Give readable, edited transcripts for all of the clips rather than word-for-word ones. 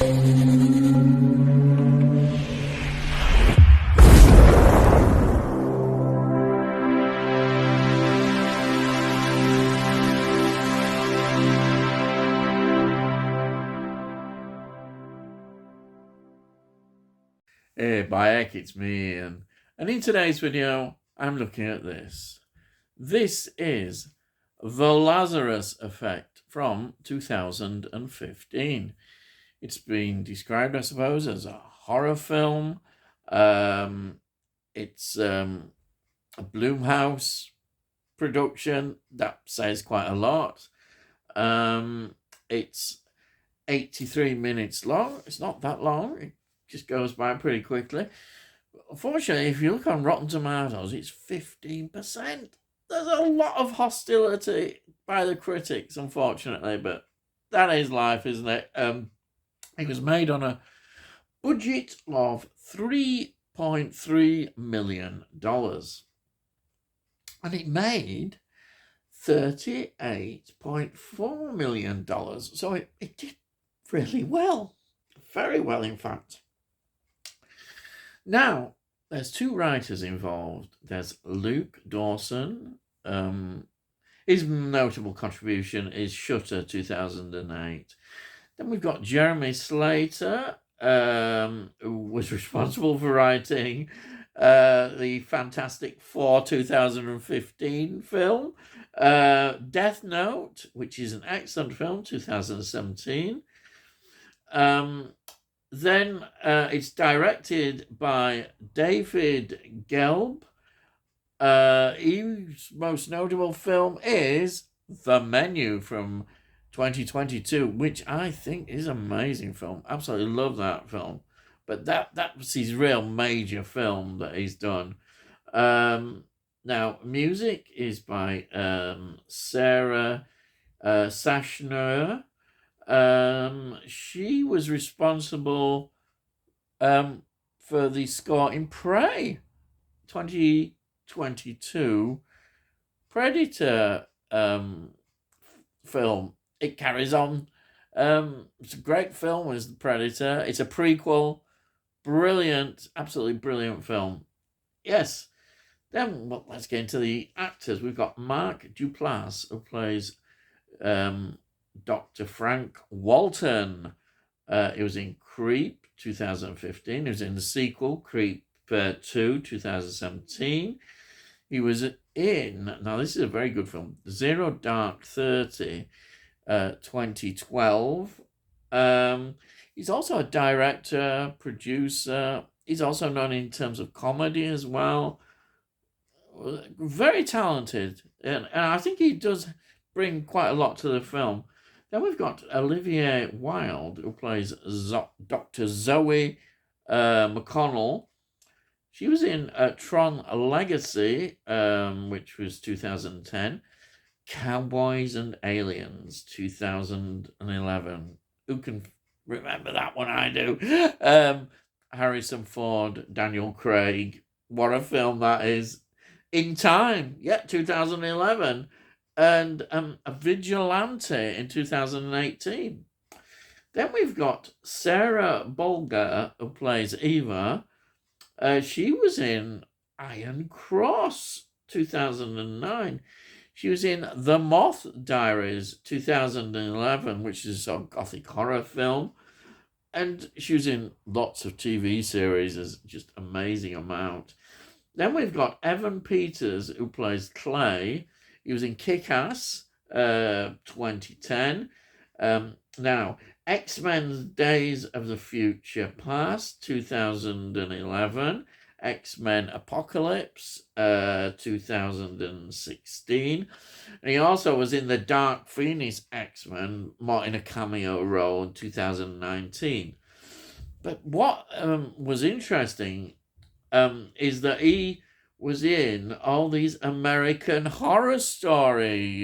Hey, Bayek, it's me, Ian. And in today's video, I'm looking at this. This is The Lazarus Effect from 2015. It's been described, I suppose, as a horror film. It's a Blumhouse production. That says quite a lot. It's 83 minutes long. It's not that long. It just goes by pretty quickly. Unfortunately, if you look on Rotten Tomatoes, it's 15%. There's a lot of hostility by the critics, unfortunately, but that is life, isn't it? It was made on a budget of $3.3 million. And it made $38.4 million. So it did really well. Very well, in fact. Now, there's two writers involved. There's Luke Dawson. His notable contribution is Shutter 2008. Then we've got Jeremy Slater, who was responsible for writing the Fantastic Four 2015 film. Death Note, which is an excellent film, 2017. Then it's directed by David Gelb. His most notable film is The Menu from 2022, which I think is an amazing film. Absolutely love that film. But that was his real major film that he's done. Now, music is by Sarah Sachner. She was responsible for the score in Prey 2022 Predator film. It carries on. It's a great film as The Predator. It's a prequel. Brilliant, absolutely brilliant film. Yes. Then let's get into the actors. We've got Mark Duplass, who plays Dr. Frank Walton. He was in Creep 2015. He was in the sequel, Creep 2 2017. He was in, now this is a very good film, Zero Dark 30 2012. He's also a director, producer. He's also known in terms of comedy as well. Very talented. And I think he does bring quite a lot to the film. Then we've got Olivia Wilde, who plays Dr. Zoe McConnell. She was in Tron Legacy, which was 2010. Cowboys and Aliens, 2011. Who can remember that one? I do. Harrison Ford, Daniel Craig. What a film that is. In Time, 2011. And a Vigilante in 2018. Then we've got Sarah Bolger, who plays Eva. She was in Iron Cross, 2009. She was in The Moth Diaries, 2011, which is a gothic horror film. And she was in lots of TV series, as just amazing amount. Then we've got Evan Peters, who plays Clay. He was in Kick-Ass, 2010. Now, X-Men Days of the Future Past, 2011. X-Men Apocalypse, 2016. And he also was in the Dark Phoenix X-Men, more in a cameo role in 2019. But what was interesting is that he was in all these American Horror Story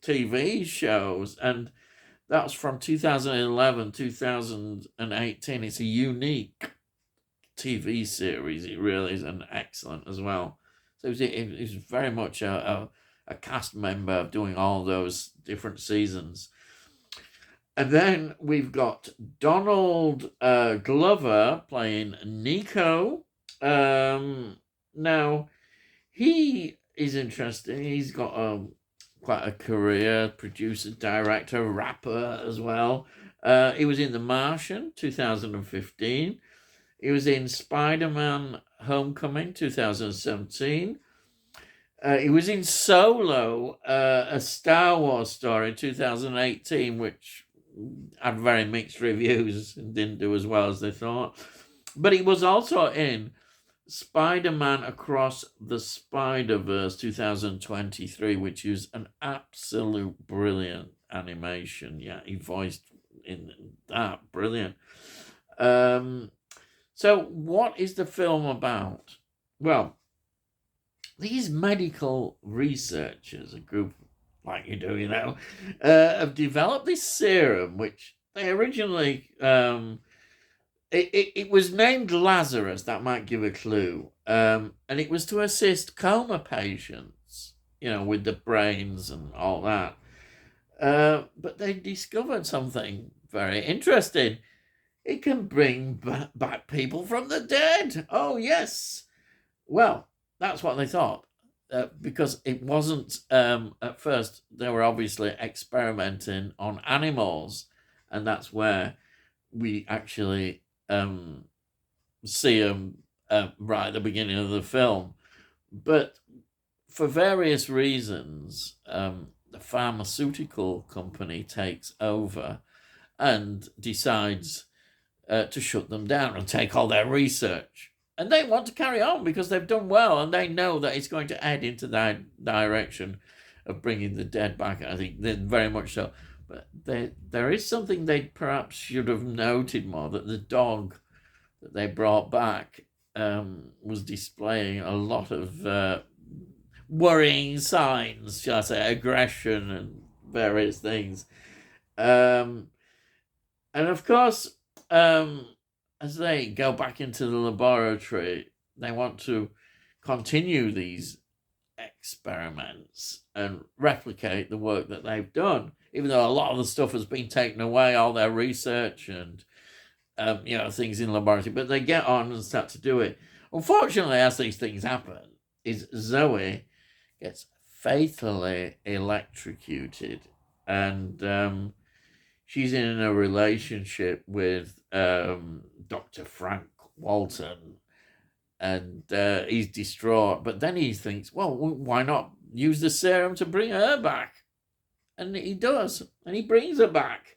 TV shows, and that's from 2011, 2018. It's a unique TV series. It really is, and excellent as well. So he's very much a cast member doing all those different seasons. And then we've got Donald Glover playing Nico. Now, he is interesting. He's got quite a career, producer, director, rapper as well. He was in The Martian, 2015. He was in Spider-Man Homecoming, 2017. He was in Solo, a Star Wars story, 2018, which had very mixed reviews and didn't do as well as they thought. But he was also in Spider-Man Across the Spider-Verse 2023, which is an absolute brilliant animation. Yeah, he voiced in that. Brilliant. So what is the film about? Well, these medical researchers, a group like you do, have developed this serum, which they originally, it was named Lazarus, that might give a clue. And it was to assist coma patients, with the brains and all that. But they discovered something very interesting. It can bring back people from the dead. Oh, yes. Well, that's what they thought. Because it wasn't, at first, they were obviously experimenting on animals. And that's where we actually see them right at the beginning of the film. But for various reasons, the pharmaceutical company takes over and decides to shut them down and take all their research. And they want to carry on because they've done well, and they know that it's going to head into that direction of bringing the dead back. I think very much so. But there is something they perhaps should have noted more, that the dog that they brought back was displaying a lot of worrying signs, shall I say, aggression and various things. And of course, as they go back into the laboratory, they want to continue these experiments and replicate the work that they've done, even though a lot of the stuff has been taken away, all their research and things in the laboratory. But they get on and start to do it. Unfortunately, as these things happen, is Zoe gets fatally electrocuted, and she's in a relationship with Dr. Frank Walton, and he's distraught. But then he thinks, well, why not use the serum to bring her back? And he does, and he brings her back.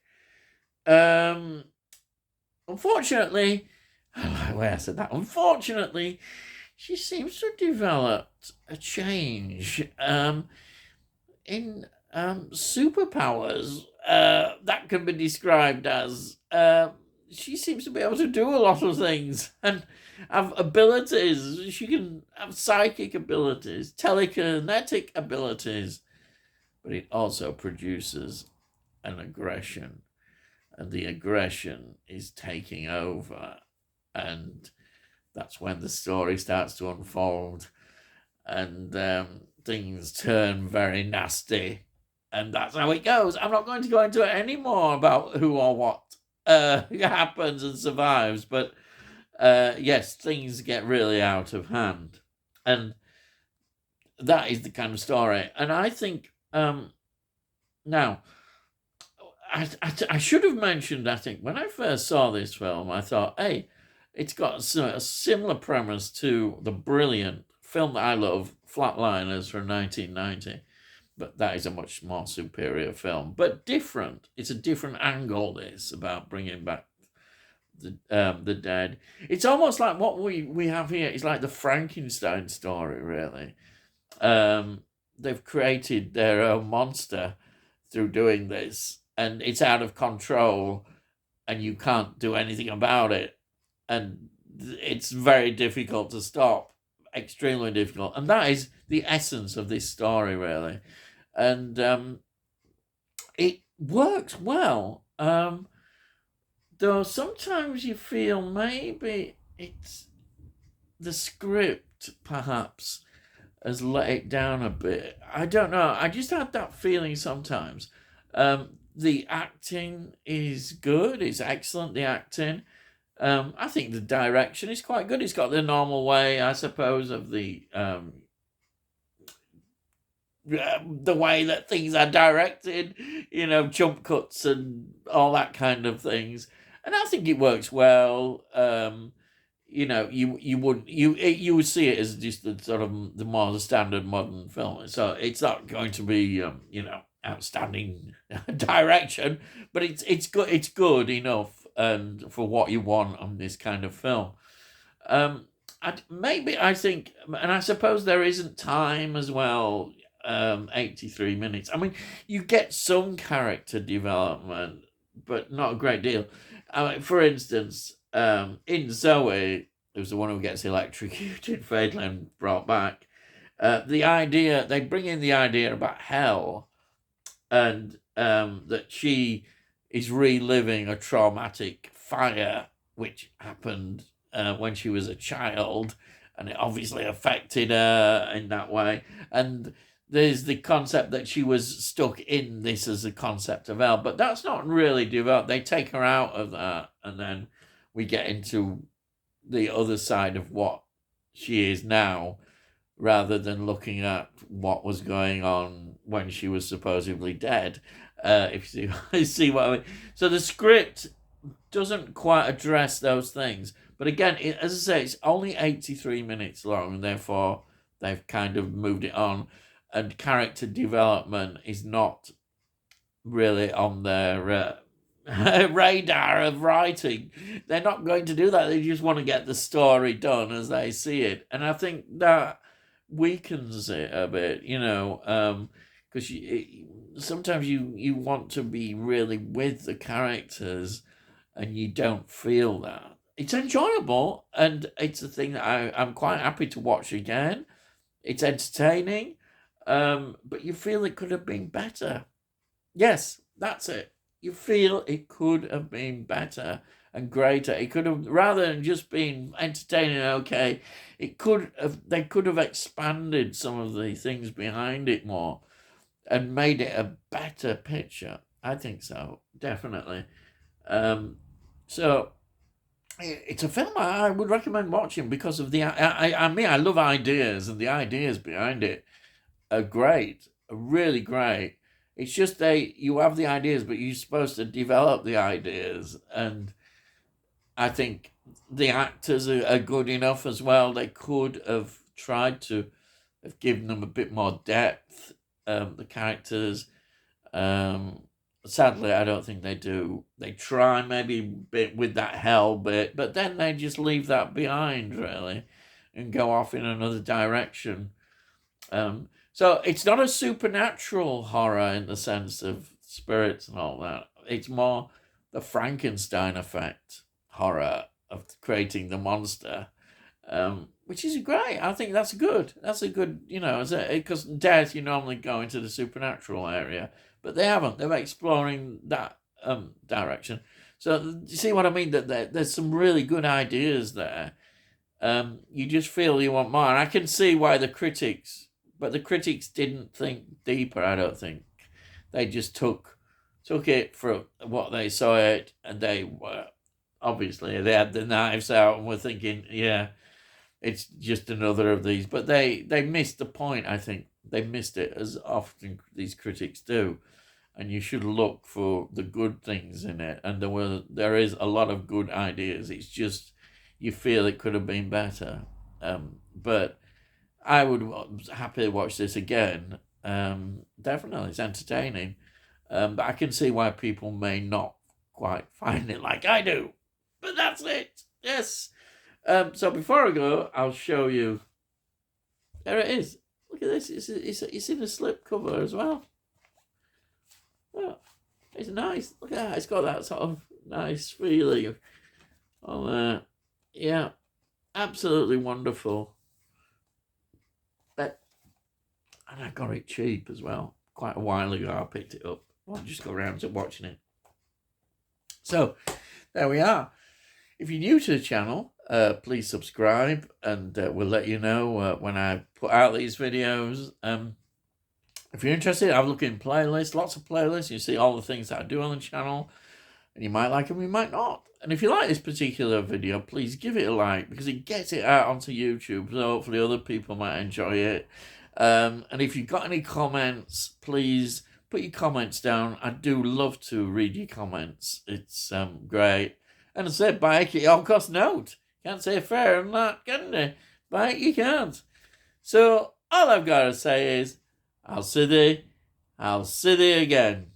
Unfortunately, I like the way I said that. Unfortunately, she seems to have developed a change in superpowers that can be described as she seems to be able to do a lot of things and have abilities. She can have psychic abilities, telekinetic abilities, but it also produces an aggression, and the aggression is taking over, and that's when the story starts to unfold, and things turn very nasty, and that's how it goes. I'm not going to go into it anymore about who or what happens and survives, but yes, things get really out of hand, and that is the kind of story. And I think now, I should have mentioned, I think, when I first saw this film, I thought, hey, it's got a similar premise to the brilliant film that I love, Flatliners from 1990. But that is a much more superior film, but different. It's a different angle, this, about bringing back the dead. It's almost like what we have here. It's like the Frankenstein story, really. They've created their own monster through doing this, and it's out of control, and you can't do anything about it. And it's very difficult to stop, extremely difficult. And that is the essence of this story, really. And it works well. Though sometimes you feel maybe it's the script, perhaps, has let it down a bit. I don't know. I just had that feeling sometimes. The acting is good. It's excellent, the acting. I think the direction is quite good. It's got the normal way, I suppose, of the way that things are directed, jump cuts and all that kind of things. And I think it works well. You would see it as just the sort of the standard modern film. So it's not going to be outstanding direction, but it's good. It's good enough and for what you want on this kind of film. I think, and I suppose there isn't time as well. 83 minutes. I mean, you get some character development, but not a great deal. For instance, in Zoe, who's the one who gets electrocuted, fatally and brought back, they bring in the idea about hell, and that she is reliving a traumatic fire which happened when she was a child, and it obviously affected her in that way. And there's the concept that she was stuck in this as a concept of hell, but that's not really developed. They take her out of that, and then we get into the other side of what she is now, rather than looking at what was going on when she was supposedly dead. If you see what I mean. So the script doesn't quite address those things. But again, as I say, it's only 83 minutes long, and therefore they've kind of moved it on. And character development is not really on their radar of writing. They're not going to do that. They just want to get the story done as they see it. And I think that weakens it a bit, because sometimes you want to be really with the characters and you don't feel that. It's enjoyable, and it's a thing that I'm quite happy to watch again. It's entertaining. But you feel it could have been better. Yes, that's it. You feel it could have been better and greater. It could have, rather than just being entertaining, okay, they could have expanded some of the things behind it more and made it a better picture. I think so, definitely. So it's a film I would recommend watching because of I love ideas, and the ideas behind it are great, are really great. It's just you have the ideas, but you're supposed to develop the ideas. And I think the actors are good enough as well. They could have tried to have given them a bit more depth, the characters. Sadly, I don't think they do. They try maybe a bit with that hell bit, but then they just leave that behind, really, and go off in another direction. So it's not a supernatural horror in the sense of spirits and all that. It's more the Frankenstein effect horror of creating the monster, which is great. I think that's good. That's a good, because death, you normally go into the supernatural area, but they haven't. They're exploring that direction. So you see what I mean? That there's some really good ideas there. You just feel you want more. And I can see why the critics didn't think deeper, I don't think. They just took it for what they saw it, and they had the knives out and were thinking, yeah, it's just another of these. But they missed the point, I think. They missed it, as often these critics do. And you should look for the good things in it. And there is a lot of good ideas. It's just you feel it could have been better. But I would happily watch this again. Definitely, it's entertaining. But I can see why people may not quite find it like I do. But that's it. Yes. So before I go, I'll show you. There it is. Look at this. It's in a slipcover as well. Oh, it's nice. Look at that. It's got that sort of nice feeling on there. Yeah, absolutely wonderful. And I got it cheap as well. Quite a while ago, I picked it up. I'll just go around to watching it. So, there we are. If you're new to the channel, please subscribe, and we'll let you know when I put out these videos. If you're interested, have a look in playlists, lots of playlists. You see all the things that I do on the channel, and you might like them, you might not. And if you like this particular video, please give it a like, because it gets it out onto YouTube, so hopefully other people might enjoy it. And if you've got any comments, please put your comments down. I do love to read your comments. It's great. And I said, buy it at your cost note. Can't say fairer than that, can you? Buy it, you can't. So all I've got to say is, I'll see thee again.